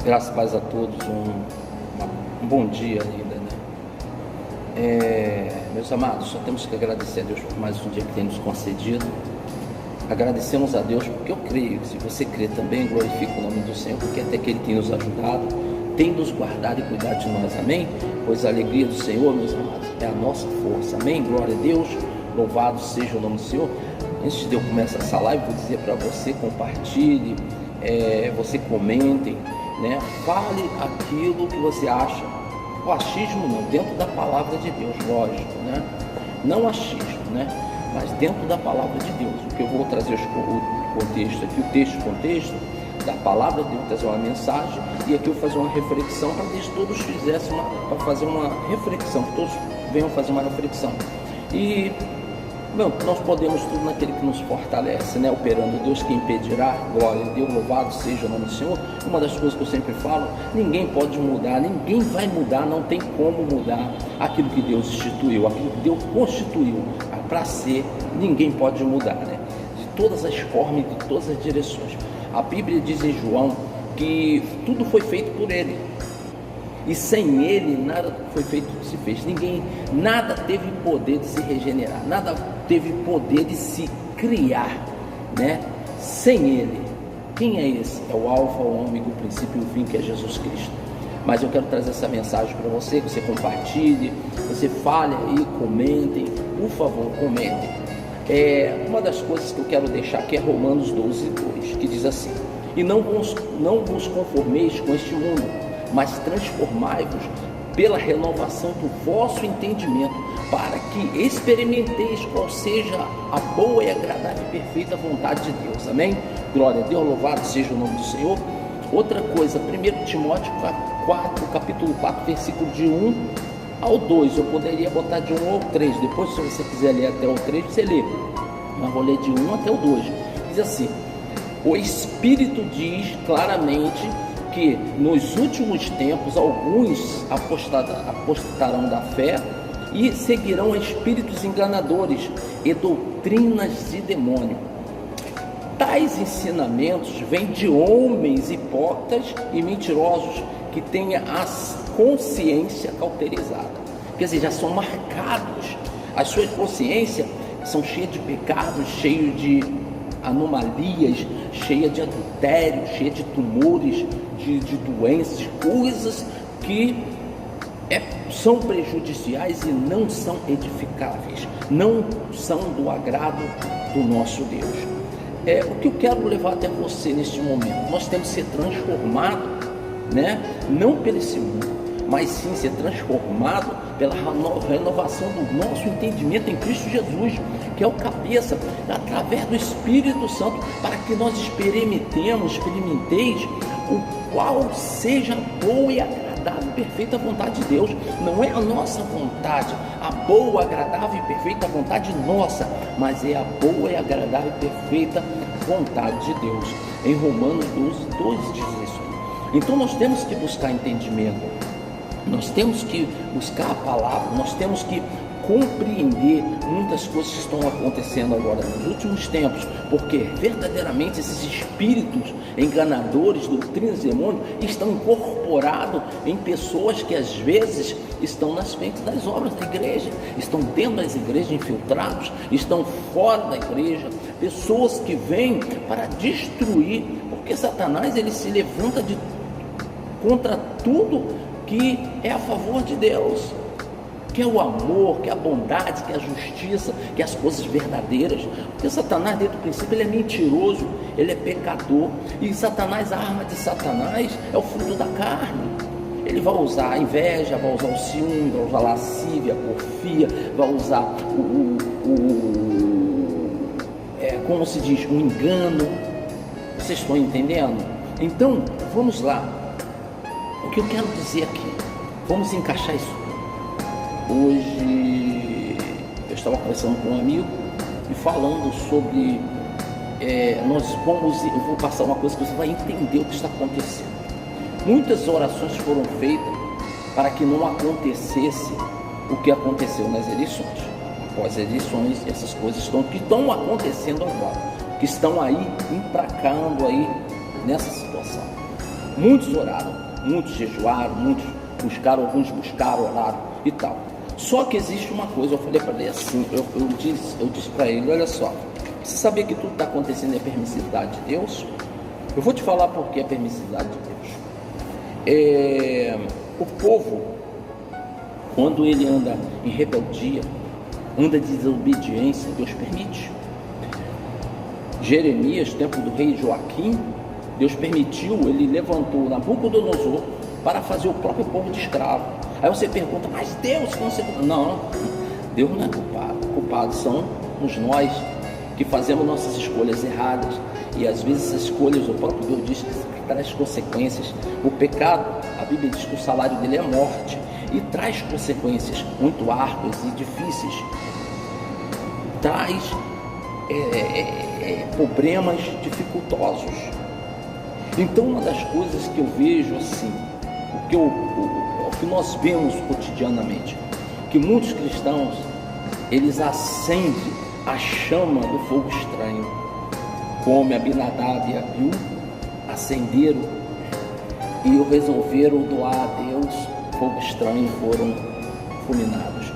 Graças e paz a todos, um bom dia ainda, né? Meus amados, só temos que agradecer a Deus por mais um dia que tem nos concedido. Agradecemos a Deus porque eu creio que se você crê também, glorifica o nome do Senhor, porque até que Ele tem nos ajudado, tem nos guardado e cuidado de nós, amém? Pois a alegria do Senhor, meus amados, é a nossa força, amém? Glória a Deus, louvado seja o nome do Senhor. Antes de eu começar essa live, vou dizer para você, compartilhe, você comentem, né? Fale aquilo que você acha. O achismo não, dentro da palavra de Deus, lógico, né? Não achismo, né? Mas dentro da palavra de Deus. O que eu vou trazer o contexto aqui, o contexto da palavra de Deus, trazer uma mensagem, e aqui eu vou fazer uma reflexão para que todos fizessem para fazer uma reflexão, que todos venham fazer uma reflexão. E bom, nós podemos tudo naquele que nos fortalece, né? Operando Deus, que impedirá. Glória a Deus, louvado seja o nome do Senhor. Uma das coisas que eu sempre falo, ninguém pode mudar, ninguém vai mudar, não tem como mudar aquilo que Deus instituiu, aquilo que Deus constituiu para ser, ninguém pode mudar, né? De todas as formas, de todas as direções. A Bíblia diz em João que tudo foi feito por Ele, e sem Ele nada foi feito que se fez. Nada teve poder de se regenerar, nada teve poder de se criar, né? Sem Ele. Quem é esse? É o Alfa, o Ômega, o princípio e o fim, que é Jesus Cristo. Mas eu quero trazer essa mensagem para você, que você compartilhe, você fale aí, comentem, por favor, comentem. Uma das coisas que eu quero deixar aqui é Romanos 12:2, que diz assim: e não vos conformeis com este mundo, mas transformai-vos pela renovação do vosso entendimento, para que experimenteis qual seja a boa e agradável e perfeita vontade de Deus. Amém? Glória a Deus, louvado seja o nome do Senhor. Outra coisa, 1 Timóteo 4, capítulo 4, versículo de 1 ao 2, eu poderia botar de 1 ao 3, depois se você quiser ler até o 3, você lê, mas vou ler de 1 até o 2, diz assim: o Espírito diz claramente que nos últimos tempos alguns apostarão da fé e seguirão espíritos enganadores e doutrinas de demônio. Tais ensinamentos vêm de homens hipócritas e mentirosos que têm a consciência cauterizada. Quer dizer, já são marcados, as suas consciências são cheias de pecados, cheias de anomalias, cheias de adultério, cheias de tumores, de doenças, de coisas que são prejudiciais e não são edificáveis, não são do agrado do nosso Deus. O que eu quero levar até você neste momento, nós temos que ser transformados, né? Não pelo esse mundo, mas sim ser transformado pela renovação do nosso entendimento em Cristo Jesus, que é o cabeça, através do Espírito Santo, para que nós experimenteis o qual seja boa e agradável e perfeita vontade de Deus. Não é a nossa vontade, a boa, agradável e perfeita vontade nossa, mas é a boa e agradável e perfeita vontade de Deus. Em Romanos 12:2 diz isso. Então nós temos que buscar entendimento, nós temos que buscar a palavra, nós temos que compreender muitas coisas que estão acontecendo agora nos últimos tempos, porque verdadeiramente esses espíritos enganadores, doutrinas e demônios estão incorporados em pessoas que às vezes estão nas frentes das obras da igreja, estão dentro das igrejas infiltrados, estão fora da igreja, pessoas que vêm para destruir, porque Satanás ele se levanta contra tudo que é a favor de Deus, que é o amor, que é a bondade, que é a justiça, que é as coisas verdadeiras. Porque Satanás, desde o princípio, ele é mentiroso, ele é pecador, e Satanás, a arma de Satanás é o fruto da carne. Ele vai usar a inveja, vai usar o ciúme, vai usar a lascívia, a porfia, vai usar como se diz, o engano. Vocês estão entendendo? Então, vamos lá. O que eu quero dizer aqui, vamos encaixar isso. Hoje eu estava conversando com um amigo e falando sobre eu vou passar uma coisa que você vai entender o que está acontecendo. Muitas orações foram feitas para que não acontecesse o que aconteceu nas eleições. Após as eleições, essas coisas que estão acontecendo agora, que estão aí empracando aí nessa situação. Muitos oraram, muitos jejuaram, muitos buscaram, alguns buscaram, oraram e tal. Só que existe uma coisa, eu falei para ele assim, eu disse para ele, olha só, você sabia que tudo está acontecendo é permissividade de Deus? Eu vou te falar por que é permissividade de Deus. O povo, quando ele anda em rebeldia, anda em desobediência, Deus permite. Jeremias, tempo do rei Joaquim, Deus permitiu, ele levantou Nabucodonosor para fazer o próprio povo de escravo. Aí você pergunta, mas Deus não sei. Não, Deus não é culpado. Culpados somos nós que fazemos nossas escolhas erradas. E às vezes essas escolhas, o próprio Deus diz que traz consequências. O pecado, a Bíblia diz que o salário dele é morte. E traz consequências muito árduas e difíceis. Traz problemas dificultosos. Então uma das coisas que eu vejo assim, o que nós vemos cotidianamente, que muitos cristãos, eles acendem a chama do fogo estranho, como Abinadab e Abiú acenderam e resolveram doar a Deus fogo estranho, foram fulminados,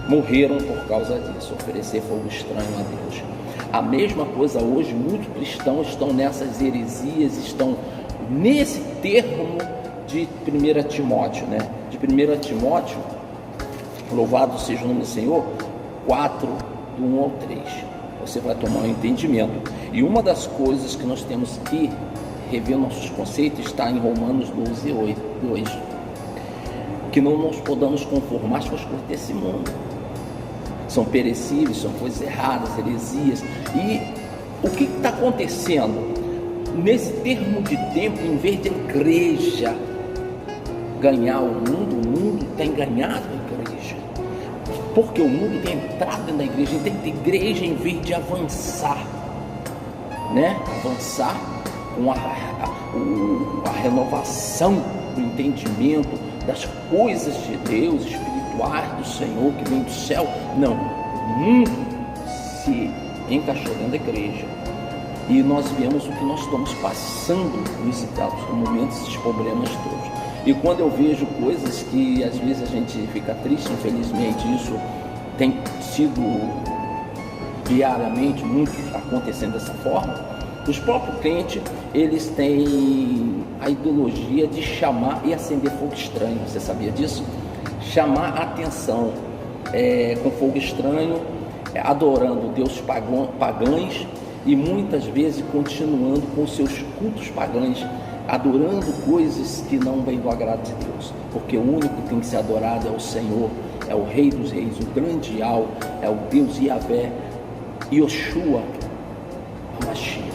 morreram por causa disso, oferecer fogo estranho a Deus. A mesma coisa hoje, muitos cristãos estão nessas heresias, estão nesse termo de 1 Timóteo, né? De 1 Timóteo, louvado seja o nome do Senhor, 4, do 1 ao 3. Você vai tomar um entendimento. E uma das coisas que nós temos que rever nossos conceitos está em Romanos 12, 2. Que não nos podemos conformar com as coisas desse mundo. São perecíveis, são coisas erradas, heresias. E o que está acontecendo? Nesse termo de tempo, em vez de a igreja ganhar o mundo tem ganhado a igreja. Porque o mundo tem entrado na igreja, tem que ter igreja em vez de avançar, né? Avançar com a renovação do entendimento das coisas de Deus, espirituais do Senhor que vem do céu. Não, o mundo se encaixou dentro da igreja. E nós vemos o que nós estamos passando nesse momento, esses problemas todos. E quando eu vejo coisas que às vezes a gente fica triste, infelizmente, isso tem sido diariamente muito acontecendo dessa forma, os próprios crentes, eles têm a ideologia de chamar e acender fogo estranho. Você sabia disso? Chamar a atenção com fogo estranho, adorando deuses pagãos e muitas vezes continuando com seus cultos pagãos, adorando coisas que não vêm do agrado de Deus, porque o único que tem que ser adorado é o Senhor, é o Rei dos Reis, o grande Al, é o Deus Yahvé, Yoshua, HaMashiach.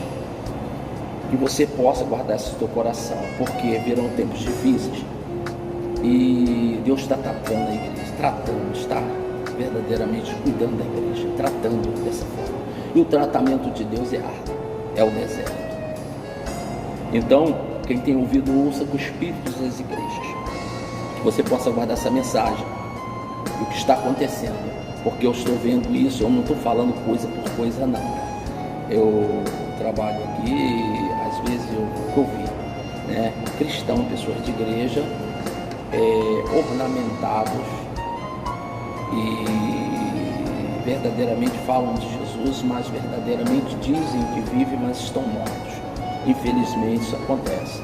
Que você possa guardar isso no teu coração, porque virão tempos difíceis e Deus está tratando a igreja, está verdadeiramente cuidando da igreja, tratando dessa forma. E o tratamento de Deus é árduo, é o deserto. Então, quem tem ouvido, ouça com espíritos das igrejas, que você possa guardar essa mensagem, o que está acontecendo, porque eu estou vendo isso, eu não estou falando coisa por coisa não. Eu trabalho aqui e às vezes eu ouvi, né, cristão, pessoas de igreja, ornamentados e verdadeiramente falam de Jesus, mas verdadeiramente dizem que vivem, mas estão mortos. Infelizmente isso acontece,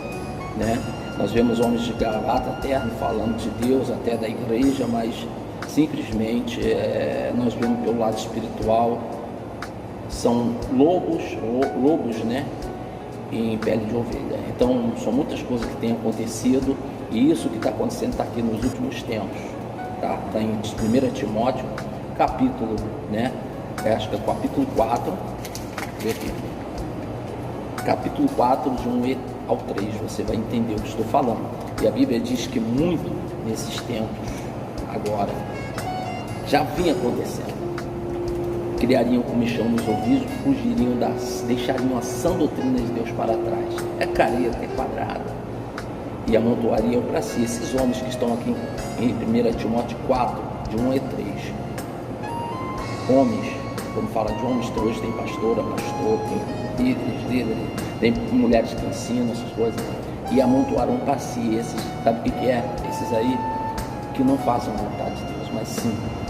né? Nós vemos homens de gravata terno falando de Deus, até da igreja, mas simplesmente nós vemos pelo lado espiritual, são lobos, né? Em pele de ovelha. Então são muitas coisas que têm acontecido, e isso que está acontecendo está aqui nos últimos tempos, tá? Está em 1 Timóteo, capítulo, né? Acho que é capítulo 4, capítulo 4, de 1 ao 3, você vai entender o que estou falando. E a Bíblia diz que muito nesses tempos agora já vinha acontecendo. Criariam comichão nos ouvidos, deixariam a sã doutrina de Deus para trás. É careta, é quadrada. E amontoariam para si esses homens que estão aqui em 1 Timóteo 4, de 1 a 3. Homens, quando fala de homens, hoje tem pastor, tem líderes, tem mulheres que ensinam essas coisas. e amontoarão para si esses, sabe o que é? Esses aí que não façam vontade de Deus, mas sim